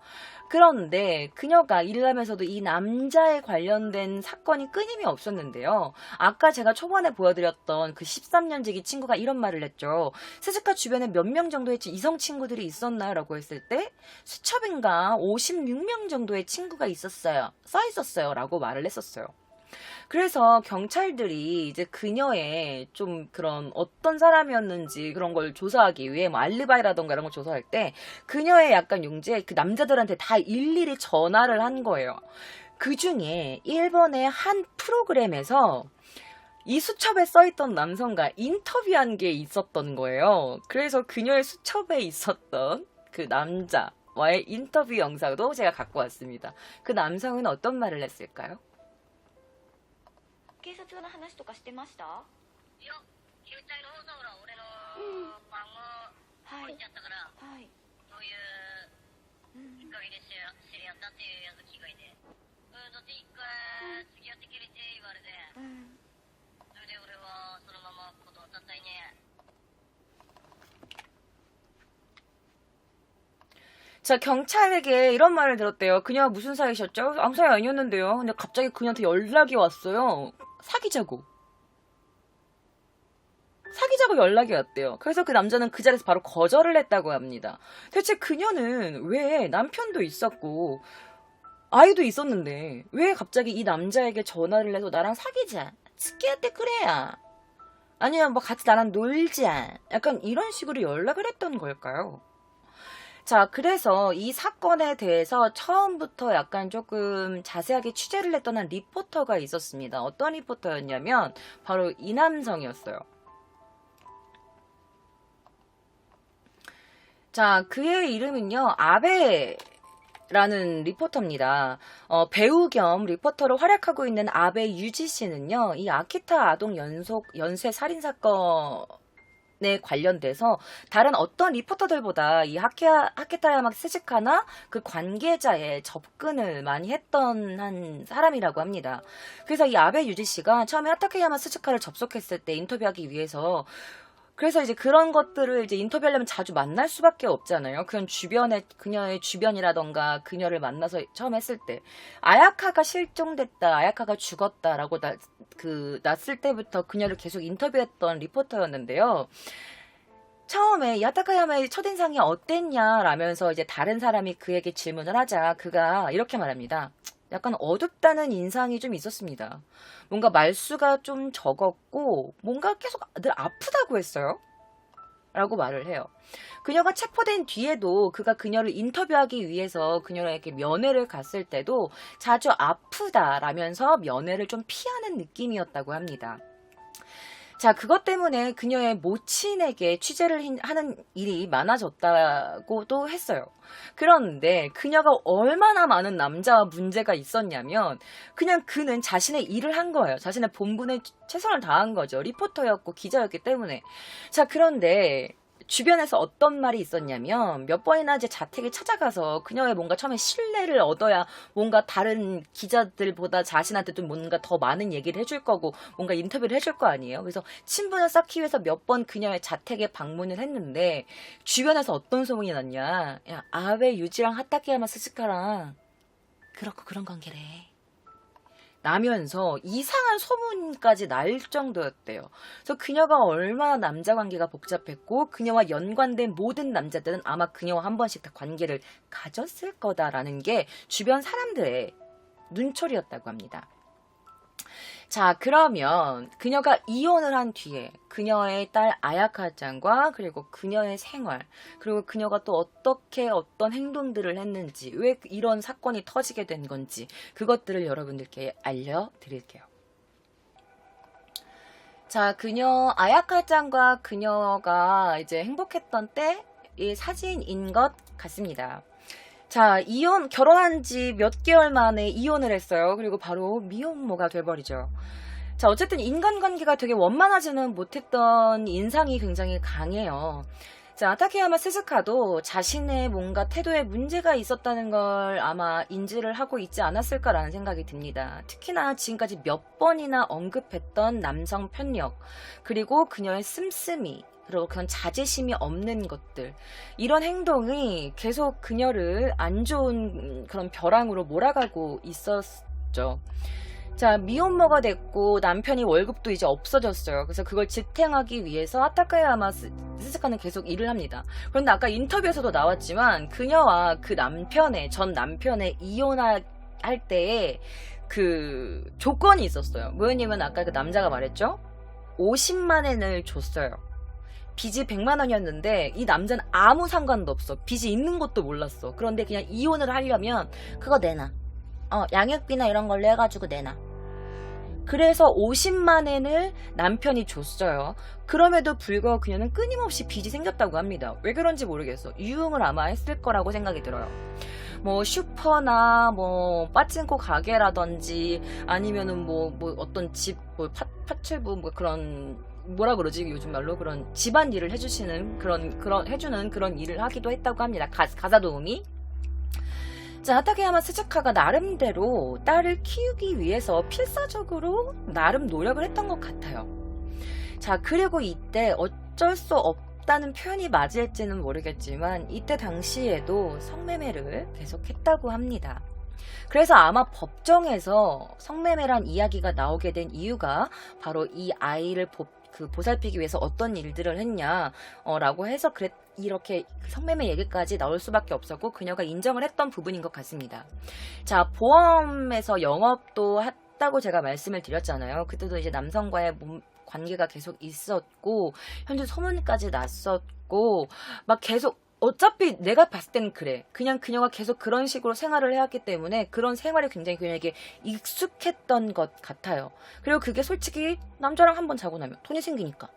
그런데 그녀가 일을 하면서도 이 남자에 관련된 사건이 끊임이 없었는데요. 아까 제가 초반에 보여드렸던 그 13년지기 친구가 이런 말을 했죠. 스즈카 주변에 몇 명 정도의 이성 친구들이 있었나요? 라고 했을 때 수첩인가 56명 정도의 친구가 있었어요. 써 있었어요. 라고 말을 했었어요. 그래서 경찰들이 이제 그녀의 좀 그런 어떤 사람이었는지 그런 걸 조사하기 위해 뭐 알리바이라던가 이런 걸 조사할 때 그녀의 약간 용지에 그 남자들한테 다 일일이 전화를 한 거예요. 그 중에 일본의 한 프로그램에서 이 수첩에 써있던 남성과 인터뷰한 게 있었던 거예요. 그래서 그녀의 수첩에 있었던 그 남자와의 인터뷰 영상도 제가 갖고 왔습니다. 그 남성은 어떤 말을 했을까요? 警察の話とかしてました？いや、携帯の方さ、ほら、俺の番号置いてあったから、はい。そういうきっかけで知り合ったっていうやつ気がいて。だって一回付き合ってくれて言われて、それで俺はそのまま断ったったいね。 자, 경찰에게 이런 말을 들었대요. 그녀와 무슨 사이셨죠? 아무 사이 아니었는데요. 근데 갑자기 그녀한테 연락이 왔어요. 사귀자고 연락이 왔대요. 그래서 그 남자는 그 자리에서 바로 거절을 했다고 합니다. 대체 그녀는 왜 남편도 있었고 아이도 있었는데 왜 갑자기 이 남자에게 전화를 해서 나랑 사귀자, 스키야테 그래야, 아니면 뭐 같이 나랑 놀자, 약간 이런 식으로 연락을 했던 걸까요? 자, 그래서 이 사건에 대해서 처음부터 약간 조금 자세하게 취재를 했던 한 리포터가 있었습니다. 어떤 리포터였냐면 바로 이 남성이었어요. 자, 그의 이름은요, 아베라는 리포터입니다. 배우 겸 리포터로 활약하고 있는 아베 유지 씨는요, 이 아키타 아동 연쇄 살인 사건에 관련돼서 다른 어떤 리포터들보다 이 하케타야마 스즈카나 그 관계자의 접근을 많이 했던 한 사람이라고 합니다. 그래서 이 아베 유지 씨가 처음에 하타케야마 스즈카를 접속했을 때 인터뷰하기 위해서, 그래서 이제 그런 것들을 이제 인터뷰하려면 자주 만날 수밖에 없잖아요. 그녀의 주변이라던가 그녀를 만나서 처음 했을 때 아야카가 실종됐다, 아야카가 죽었다라고 났을 때부터 그녀를 계속 인터뷰했던 리포터였는데요. 처음에 야타카야마의 첫인상이 어땠냐라면서 이제 다른 사람이 그에게 질문을 하자 그가 이렇게 말합니다. 약간 어둡다는 인상이 좀 있었습니다. 뭔가 말수가 좀 적었고 뭔가 계속 늘 아프다고 했어요. 라고 말을 해요. 그녀가 체포된 뒤에도 그가 그녀를 인터뷰하기 위해서 그녀에게 면회를 갔을 때도 자주 아프다라면서 면회를 좀 피하는 느낌이었다고 합니다. 자, 그것 때문에 그녀의 모친에게 취재를 하는 일이 많아졌다고도 했어요. 그런데 그녀가 얼마나 많은 남자와 문제가 있었냐면 그냥 그는 자신의 일을 한 거예요. 자신의 본분에 최선을 다한 거죠. 리포터였고 기자였기 때문에. 자, 그런데 주변에서 어떤 말이 있었냐면 몇 번이나 이제 자택에 찾아가서 그녀의 뭔가 처음에 신뢰를 얻어야 뭔가 다른 기자들보다 자신한테 좀 뭔가 더 많은 얘기를 해줄 거고 뭔가 인터뷰를 해줄 거 아니에요. 그래서 친분을 쌓기 위해서 몇 번 그녀의 자택에 방문을 했는데 주변에서 어떤 소문이 났냐. 야, 아베 유지랑 하타케야마 스즈카랑 그렇고 그런 관계래. 나면서 이상한 소문까지 날 정도였대요. 그래서 그녀가 얼마나 남자 관계가 복잡했고 그녀와 연관된 모든 남자들은 아마 그녀와 한 번씩 다 관계를 가졌을 거다라는 게 주변 사람들의 눈초리였다고 합니다. 자, 그러면 그녀가 이혼을 한 뒤에 그녀의 딸 아야카짱과 그리고 그녀의 생활, 그리고 그녀가 또 어떻게 어떤 행동들을 했는지, 왜 이런 사건이 터지게 된 건지 그것들을 여러분들께 알려드릴게요. 자, 그녀 아야카짱과 그녀가 이제 행복했던 때의 사진인 것 같습니다. 자, 결혼한 지 몇 개월 만에 이혼을 했어요. 그리고 바로 미혼모가 돼버리죠. 자, 어쨌든 인간관계가 되게 원만하지는 못했던 인상이 굉장히 강해요. 자, 하타케야마 스즈카도 자신의 뭔가 태도에 문제가 있었다는 걸 아마 인지를 하고 있지 않았을까라는 생각이 듭니다. 특히나 지금까지 몇 번이나 언급했던 남성 편력, 그리고 그녀의 씀씀이, 그리고 그런 자제심이 없는 것들, 이런 행동이 계속 그녀를 안 좋은 그런 벼랑으로 몰아가고 있었죠. 자, 미혼모가 됐고 남편이 월급도 이제 없어졌어요. 그래서 그걸 지탱하기 위해서 하타케야마 스즈카는 계속 일을 합니다. 그런데 아까 인터뷰에서도 나왔지만 그녀와 그 전 남편의 이혼할 때에 그 조건이 있었어요. 뭐였냐면 아까 그 남자가 말했죠. 50만 엔을 줬어요. 빚이 100만 원이었는데 이 남자는 아무 상관도 없어. 빚이 있는 것도 몰랐어. 그런데 그냥 이혼을 하려면 그거 내놔. 양육비나 이런 걸로 해가지고 내놔. 그래서 50만 엔을 남편이 줬어요. 그럼에도 불구하고 그녀는 끊임없이 빚이 생겼다고 합니다. 왜 그런지 모르겠어. 유흥을 아마 했을 거라고 생각이 들어요. 뭐 슈퍼나 뭐 빠찡코 가게라든지 아니면은 뭐 어떤 집 뭐 파출부 뭐 그런 뭐라 그러지 요즘 말로 그런 집안 일을 해주시는 해주는 그런 일을 하기도 했다고 합니다. 가사 도우미. 자, 하타케야마 스즈카가 나름대로 딸을 키우기 위해서 필사적으로 나름 노력을 했던 것 같아요. 자, 그리고 이때 어쩔 수 없다는 표현이 맞을지는 모르겠지만 이때 당시에도 성매매를 계속했다고 합니다. 그래서 아마 법정에서 성매매란 이야기가 나오게 된 이유가 바로 이 아이를 보살피기 위해서 어떤 일들을 했냐라고 해서 이렇게 성매매 얘기까지 나올 수밖에 없었고 그녀가 인정을 했던 부분인 것 같습니다. 자, 보험에서 영업도 했다고 제가 말씀을 드렸잖아요. 그때도 이제 남성과의 관계가 계속 있었고 현재 소문까지 났었고 막 계속 어차피 내가 봤을 때는 그래. 그냥 그녀가 계속 그런 식으로 생활을 해왔기 때문에 그런 생활이 굉장히 그녀에게 익숙했던 것 같아요. 그리고 그게 솔직히 남자랑 한번 자고 나면 돈이 생기니까.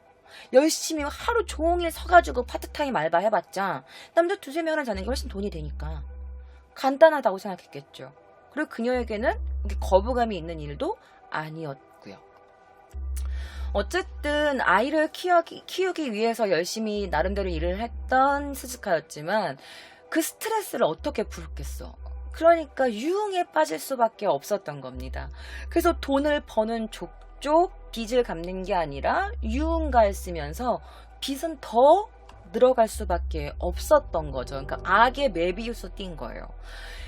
열심히 하루 종일 서가지고 파트타임 알바 해봤자 남자 2-3명을 자는 게 훨씬 돈이 되니까 간단하다고 생각했겠죠. 그리고 그녀에게는 거부감이 있는 일도 아니었고요. 어쨌든 아이를 키우기 위해서 열심히 나름대로 일을 했던 스즈카였지만 그 스트레스를 어떻게 풀었겠어. 그러니까 유흥에 빠질 수밖에 없었던 겁니다. 그래서 돈을 버는 족족 빚을 갚는 게 아니라 유흥가에 쓰면서 빚은 더 늘어갈 수밖에 없었던 거죠. 그러니까 악의 메비우스 띈 거예요.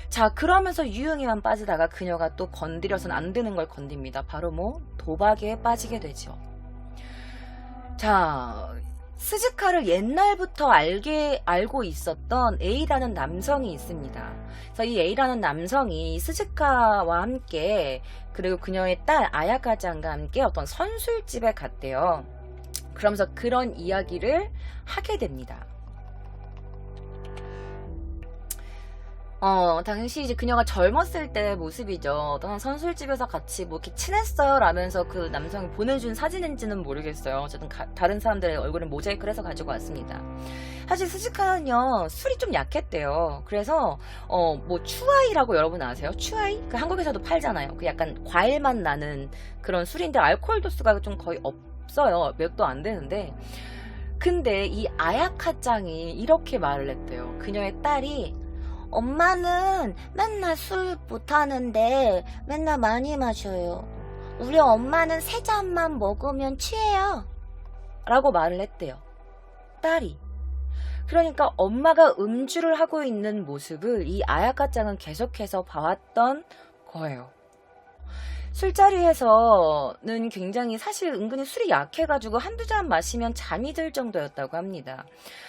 자, 그러면서 유흥에만 빠지다가 그녀가 또 건드려서는 안 되는 걸 건듭니다. 바로 도박에 빠지게 되죠. 자, 스즈카를 옛날부터 알고 있었던 A라는 남성이 있습니다. 그래서 이 A라는 남성이 스즈카와 함께 그리고 그녀의 딸 아야카짱과 함께 어떤 선술집에 갔대요. 그러면서 그런 이야기를 하게 됩니다. 당시 이제 그녀가 젊었을 때 모습이죠. 어떤 선술집에서 같이 뭐 이렇게 친했어요 라면서 그 남성이 보내준 사진인지는 모르겠어요. 어쨌든 다른 사람들의 얼굴을 모자이크를 해서 가지고 왔습니다. 사실 스즈카는요, 술이 좀 약했대요. 그래서, 뭐, 추아이라고 여러분 아세요? 추아이? 그 한국에서도 팔잖아요. 그 약간 과일맛 나는 그런 술인데, 알코올 도수가 좀 거의 없어요. 몇 도 안 되는데. 근데 이 아야카짱이 이렇게 말을 했대요. 그녀의 딸이, 엄마는 맨날 술 못하는데 맨날 많이 마셔요. 우리 엄마는 3잔만 먹으면 취해요. 라고 말을 했대요. 딸이. 그러니까 엄마가 음주를 하고 있는 모습을 이 아야카짱은 계속해서 봐왔던 거예요. 술자리에서는 굉장히 사실 은근히 술이 약해가지고 한두 잔 마시면 잠이 들 정도였다고 합니다.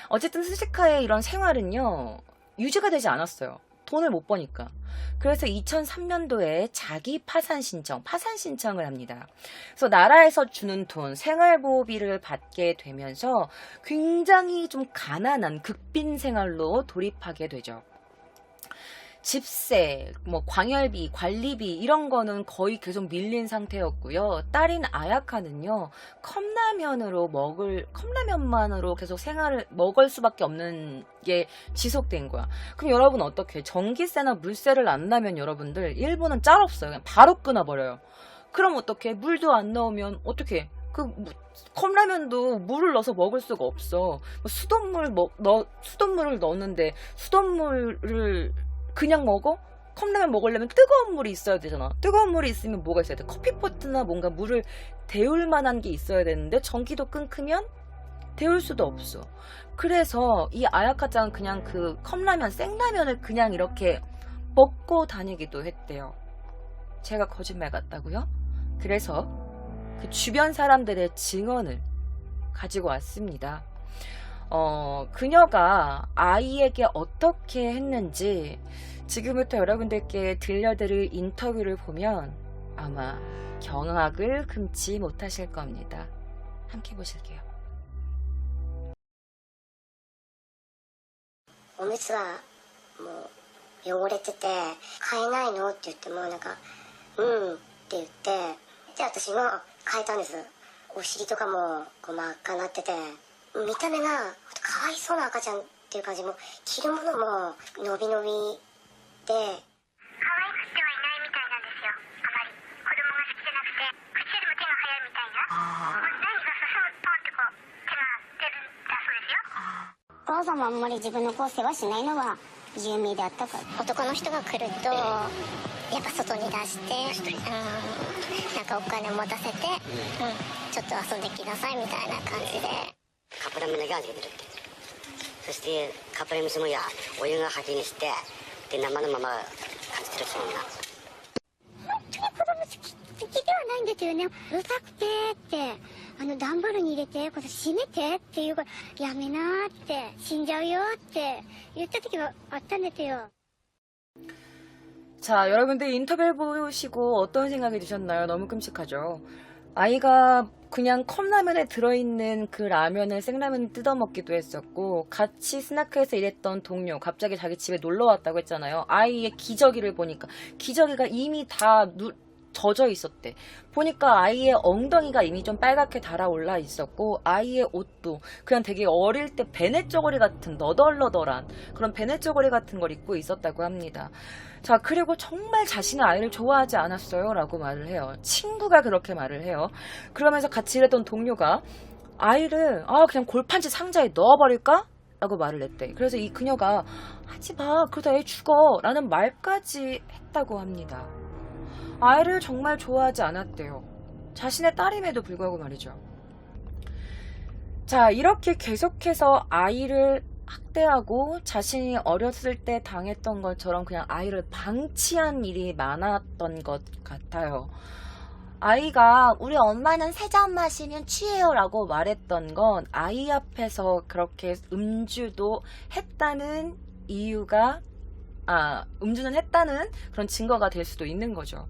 어쨌든 스즈카의 이런 생활은요, 유지가 되지 않았어요. 돈을 못 버니까. 그래서 2003년도에 자기 파산 신청을 합니다. 그래서 나라에서 주는 돈, 생활보호비를 받게 되면서 굉장히 좀 가난한 극빈 생활로 돌입하게 되죠. 집세, 뭐 광열비, 관리비 이런 거는 거의 계속 밀린 상태였고요. 딸인 아야카는요, 컵라면만으로 계속 생활을 먹을 수밖에 없는 게 지속된 거야. 그럼 여러분 어떻게? 전기세나 물세를 안 나면 여러분들 일본은 짤 없어요. 그냥 바로 끊어버려요. 그럼 어떻게? 물도 안 나오면 어떻게? 컵라면도 물을 넣어서 먹을 수가 없어. 수돗물을 넣었는데 수돗물을 그냥 먹어? 컵라면 먹으려면 뜨거운 물이 있어야 되잖아. 뜨거운 물이 있으면 뭐가 있어야 돼? 커피포트나 뭔가 물을 데울 만한 게 있어야 되는데 전기도 끊기면 데울 수도 없어. 그래서 이 아야카짱은 그냥 그 컵라면, 생라면을 그냥 이렇게 먹고 다니기도 했대요. 제가 거짓말 같다고요? 그래서 그 주변 사람들의 증언을 가지고 왔습니다. 그녀가 아이에게 어떻게 했는지 지금부터 여러분들께 들려드릴 인터뷰를 보면 아마 경악을 금치 못하실 겁니다. 함께 보실게요. おむつはもう汚れてて買えないのって言ってもなんかうんって言ってで私が変えたんです。お尻とかもこう真っ赤になってて見た目がかわいそうな赤ちゃんっていう感じも着るものも伸び伸びで可愛くてはいないみたいなんですよ。あまり子供が好きじゃなくて口よりも手が早いみたいな何が進むポンってこう手が出るんだそうですよ。お母さんもあんまり自分の子を世話しないのは有名であったから男の人が来るとやっぱ外に出してなんかお金持たせて、ちょっと遊んできなさいみたいな感じでカップラーメンだけ味が出るってそしてカップラーメンもやお湯が吐きにしてで生のまま感じてるしみんな本当に子供好きではないんですよね。うるさくてって段ボールに入れてこれ閉めてっていうからやめなーって死んじゃうよって言った時はあったんですよ。 자, 여러분들 인터뷰를 보시고 어떤 생각이 드셨나요? 너무 끔찍하죠. 아이가 그냥 컵라면에 들어있는 그 라면을 생라면을 뜯어먹기도 했었고 같이 스나크에서 일했던 동료 갑자기 자기 집에 놀러왔다고 했잖아요. 아이의 기저귀를 보니까 기저귀가 이미 다 젖어 있었대. 보니까 아이의 엉덩이가 이미 좀 빨갛게 달아올라 있었고 아이의 옷도 그냥 되게 어릴 때 베네 쪼고리 같은 너덜너덜한 그런 베네 쪼고리 같은 걸 입고 있었다고 합니다. 자, 그리고 정말 자신의 아이를 좋아하지 않았어요 라고 말을 해요. 친구가 그렇게 말을 해요. 그러면서 같이 일했던 동료가 아이를 그냥 골판지 상자에 넣어버릴까? 라고 말을 했대. 그래서 이 그녀가 하지마 그러다 애 죽어 라는 말까지 했다고 합니다. 아이를 정말 좋아하지 않았대요. 자신의 딸임에도 불구하고 말이죠. 자, 이렇게 계속해서 아이를 학대하고 자신이 어렸을 때 당했던 것처럼 그냥 아이를 방치한 일이 많았던 것 같아요. 아이가 우리 엄마는 3잔 마시면 취해요 라고 말했던 건 아이 앞에서 그렇게 음주도 했다는 이유가 음주는 했다는 그런 증거가 될 수도 있는 거죠.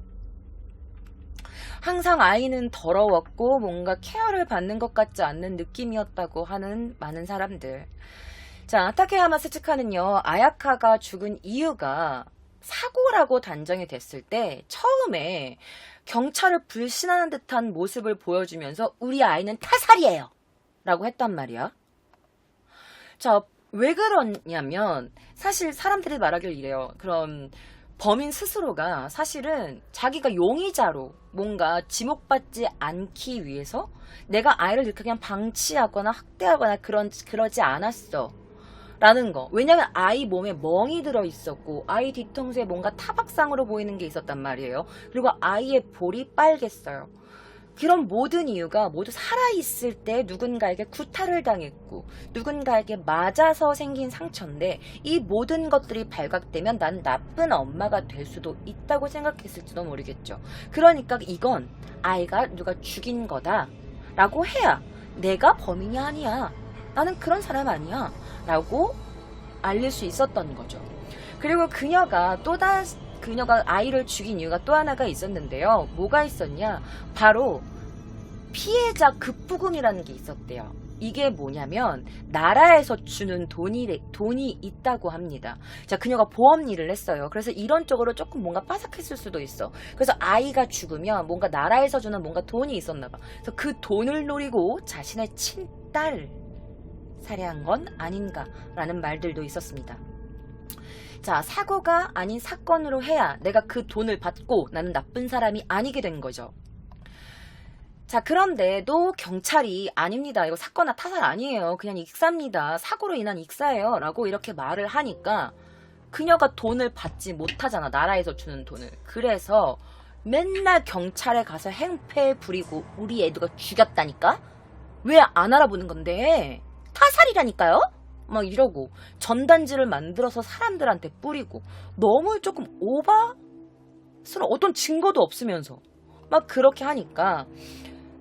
항상 아이는 더러웠고 뭔가 케어를 받는 것 같지 않는 느낌이었다고 하는 많은 사람들. 자, 타케야마 스츠카는요, 아야카가 죽은 이유가 사고라고 단정이 됐을 때 처음에 경찰을 불신하는 듯한 모습을 보여주면서 우리 아이는 타살이에요 라고 했단 말이야. 자, 왜 그러냐면 사실 사람들이 말하길 이래요. 그런 범인 스스로가 사실은 자기가 용의자로 뭔가 지목받지 않기 위해서 내가 아이를 이렇게 그냥 방치하거나 학대하거나 그러지 않았어 라는 거. 왜냐면 아이 몸에 멍이 들어 있었고 아이 뒤통수에 뭔가 타박상으로 보이는 게 있었단 말이에요. 그리고 아이의 볼이 빨갰어요. 그런 모든 이유가 모두 살아있을 때 누군가에게 구타를 당했고 누군가에게 맞아서 생긴 상처인데 이 모든 것들이 발각되면 난 나쁜 엄마가 될 수도 있다고 생각했을지도 모르겠죠. 그러니까 이건 아이가 누가 죽인 거다 라고 해야 내가 범인이 아니야, 나는 그런 사람 아니야 라고 알릴 수 있었던 거죠. 그리고 그녀가 아이를 죽인 이유가 또 하나가 있었는데요. 뭐가 있었냐? 바로 피해자 급부금이라는 게 있었대요. 이게 뭐냐면 나라에서 주는 돈이 있다고 합니다. 자, 그녀가 보험 일을 했어요. 그래서 이런 쪽으로 조금 뭔가 빠삭했을 수도 있어. 그래서 아이가 죽으면 뭔가 나라에서 주는 뭔가 돈이 있었나 봐. 그래서 그 돈을 노리고 자신의 친딸을 살해한 건 아닌가라는 말들도 있었습니다. 자, 사고가 아닌 사건으로 해야 내가 그 돈을 받고 나는 나쁜 사람이 아니게 된 거죠. 자, 그런데도 경찰이 아닙니다. 이거 사건이나 타살 아니에요. 그냥 익사입니다. 사고로 인한 익사예요. 라고 이렇게 말을 하니까 그녀가 돈을 받지 못하잖아. 나라에서 주는 돈을. 그래서 맨날 경찰에 가서 행패 부리고 우리 애 누가 죽였다니까? 왜 안 알아보는 건데? 타살이라니까요? 막 이러고 전단지를 만들어서 사람들한테 뿌리고 너무 조금 오바스러운 어떤 증거도 없으면서 막 그렇게 하니까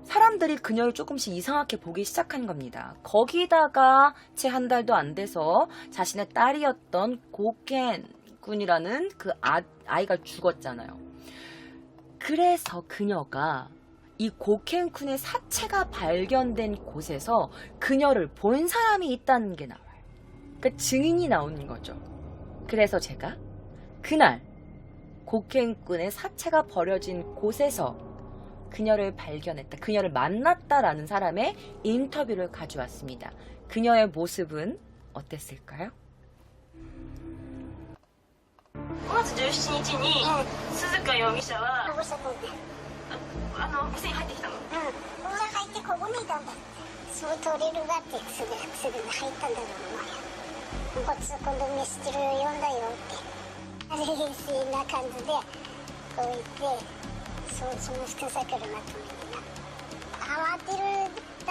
사람들이 그녀를 조금씩 이상하게 보기 시작한 겁니다. 거기다가 채 한 달도 안 돼서 자신의 딸이었던 고켄 군이라는 그 아이가 죽었잖아요. 그래서 그녀가 이 고켄쿤의 사체가 발견된 곳에서 그녀를 본 사람이 있다는 게 나와요. 그 증인이 나오는 거죠. 그래서 제가 그날 고켄쿤의 사체가 버려진 곳에서 그녀를 발견했다, 그녀를 만났다라는 사람의 인터뷰를 가져왔습니다. 그녀의 모습은 어땠을까요? 5月17日に鈴鹿容疑者は保護者とね、店に入ってきたの。保護者入ってここにいたんだって。そう取れるがってすぐ入ったんだろうな。こっち今度飯テル読んだよって冷静な感じでこう言ってその人さからまとめにな慌てるだ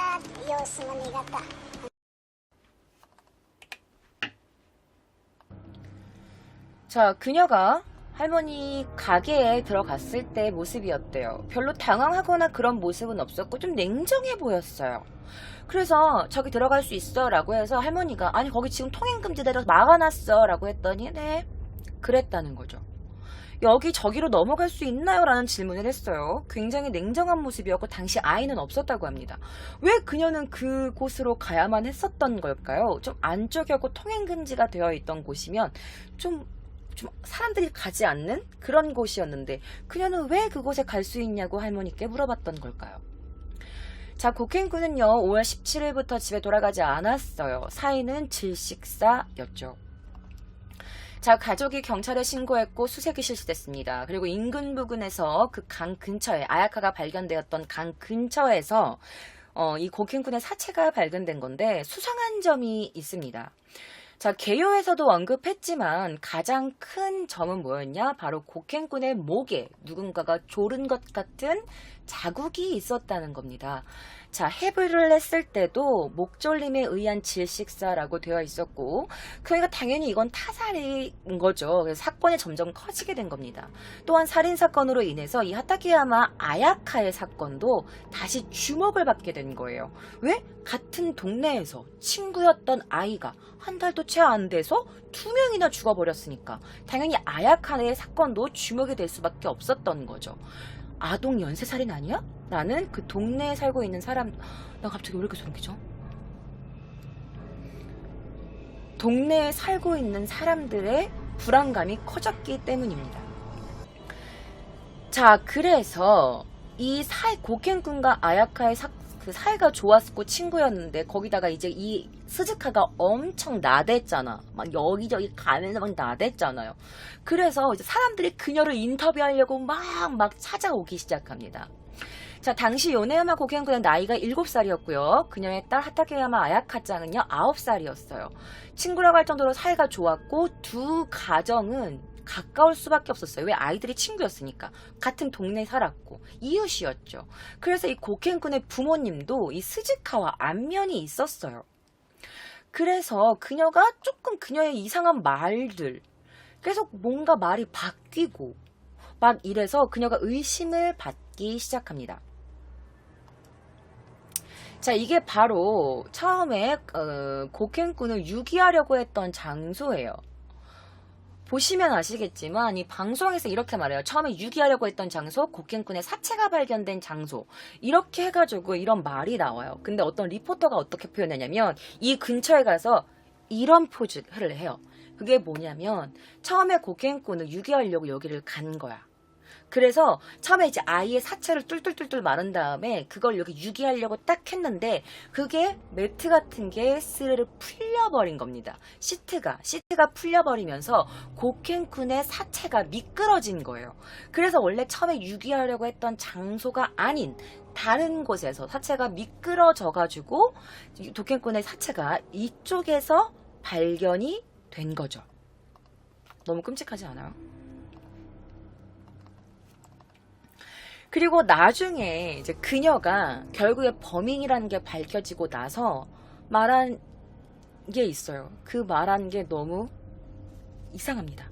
様子も苦た。 자, 그녀가 할머니 가게에 들어갔을 때 모습이었대요. 별로 당황하거나 그런 모습은 없었고 좀 냉정해 보였어요. 그래서 저기 들어갈 수 있어 라고 해서 할머니가 아니 거기 지금 통행금지대로 막아놨어 라고 했더니 네 그랬다는 거죠. 여기 저기로 넘어갈 수 있나요? 라는 질문을 했어요. 굉장히 냉정한 모습이었고 당시 아이는 없었다고 합니다. 왜 그녀는 그곳으로 가야만 했었던 걸까요? 좀 안쪽이었고 통행금지가 되어 있던 곳이면 좀 사람들이 가지 않는 그런 곳이었는데 그녀는 왜 그곳에 갈 수 있냐고 할머니께 물어봤던 걸까요? 자, 고켄군은요 5월 17일부터 집에 돌아가지 않았어요. 사인은 질식사였죠. 자, 가족이 경찰에 신고했고 수색이 실시됐습니다. 그리고 인근 부근에서 그 강 근처에 아야카가 발견되었던 강 근처에서 이 고켄군의 사체가 발견된 건데 수상한 점이 있습니다. 자, 개요에서도 언급했지만 가장 큰 점은 뭐였냐? 바로 고켄군의 목에 누군가가 조른 것 같은 자국이 있었다는 겁니다. 자, 해부를 했을 때도 목졸림에 의한 질식사라고 되어 있었고 그러니까 당연히 이건 타살인 거죠. 그래서 사건이 점점 커지게 된 겁니다. 또한 살인사건으로 인해서 이 하타케야마 아야카의 사건도 다시 주목을 받게 된 거예요. 왜? 같은 동네에서 친구였던 아이가 한 달도 채 안 돼서 2명이나 죽어버렸으니까 당연히 아야카의 사건도 주목이 될 수밖에 없었던 거죠. 아동 연쇄살인 아니야? 라는 그 동네에 살고 있는 사람, 나 갑자기 왜 이렇게 소름 끼쳐? 동네에 살고 있는 사람들의 불안감이 커졌기 때문입니다. 자, 그래서 이 고켄군과 아야카의 그 사이가 좋았고 친구였는데 거기다가 이제 이 스즈카가 엄청 나댔잖아. 막 여기저기 가면서 막 나댔잖아요. 그래서 이제 사람들이 그녀를 인터뷰하려고 막 찾아오기 시작합니다. 자, 당시 요네야마 고켄군의 나이가 7살이었고요. 그녀의 딸 하타케야마 아야카짱은요 9살이었어요. 친구라고 할 정도로 사이가 좋았고 두 가정은 가까울 수밖에 없었어요. 왜? 아이들이 친구였으니까. 같은 동네에 살았고 이웃이었죠. 그래서 이 고켄군의 부모님도 이 스즈카와 안면이 있었어요. 그래서 그녀가 조금 그녀의 이상한 말들, 계속 뭔가 말이 바뀌고 막 이래서 그녀가 의심을 받기 시작합니다. 자, 이게 바로 처음에 고켄군을 유기하려고 했던 장소예요. 보시면 아시겠지만 이 방송에서 이렇게 말해요. 처음에 유기하려고 했던 장소, 고켄군의 사체가 발견된 장소, 이렇게 해가지고 이런 말이 나와요. 근데 어떤 리포터가 어떻게 표현하냐면 이 근처에 가서 이런 포즈를 해요. 그게 뭐냐면 처음에 고켄군을 유기하려고 여기를 간 거야. 그래서 처음에 이제 아이의 사체를 뚫뚫뚫뚫 마른 다음에 그걸 여기 유기하려고 딱 했는데 그게 매트 같은 게 스르르 풀려버린 겁니다. 시트가 풀려버리면서 고켄군의 사체가 미끄러진 거예요. 그래서 원래 처음에 유기하려고 했던 장소가 아닌 다른 곳에서 사체가 미끄러져가지고 고켄군의 사체가 이쪽에서 발견이 된 거죠. 너무 끔찍하지 않아요? 그리고 나중에 이제 그녀가 결국에 범인이라는 게 밝혀지고 나서 말한 게 있어요. 그 말한 게 너무 이상합니다.